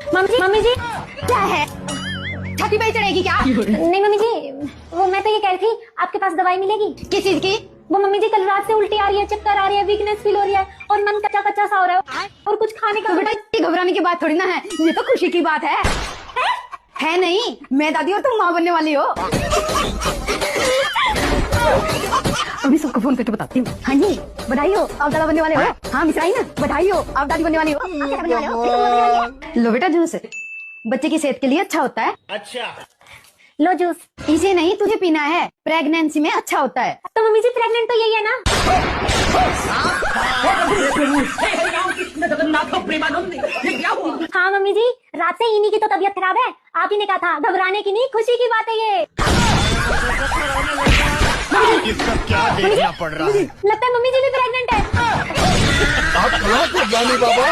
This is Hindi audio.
मम्मी जी क्या है, छाती पे चढ़ेगी क्या? नहीं मम्मी जी, वो मैं तो ये कह रही थी आपके पास दवाई मिलेगी? किस चीज की? वो मम्मी जी कल रात से उल्टी आ रही है, चक्कर आ रही है, वीकनेस फील हो रही है और मन कच्चा कच्चा सा हो रहा है और कुछ खाने का। तो बेटा ये घबराने की बात थोड़ी ना है, ये तो खुशी की बात है नहीं? मैं दादी और तुम माँ बनने वाली हो। अभी सबको फोन करके बताती हूँ। हाँ जी, बधाई हो, आप दादा बनने वाले हो। हाँ मिश्राई ना, बधाई हो, आप दादी बनने वाली हो। आप क्या बनने वाले हो? लो बेटा जूस, बच्चे की सेहत के लिए अच्छा होता है। अच्छा, लो जूस। इसे नहीं, तुझे पीना है, प्रेगनेंसी में अच्छा होता है। तो मम्मी जी प्रेग्नेंट तो यही है ना? हाँ मम्मी जी, रात से इन्हीं की तो तबीयत खराब है। आप ही ने कहा था घबराने की नहीं खुशी की बात है ये। इसका क्या देखना पड़ रहा है? लगता है मम्मी जी भी प्रेग्नेंट है। आप बाबा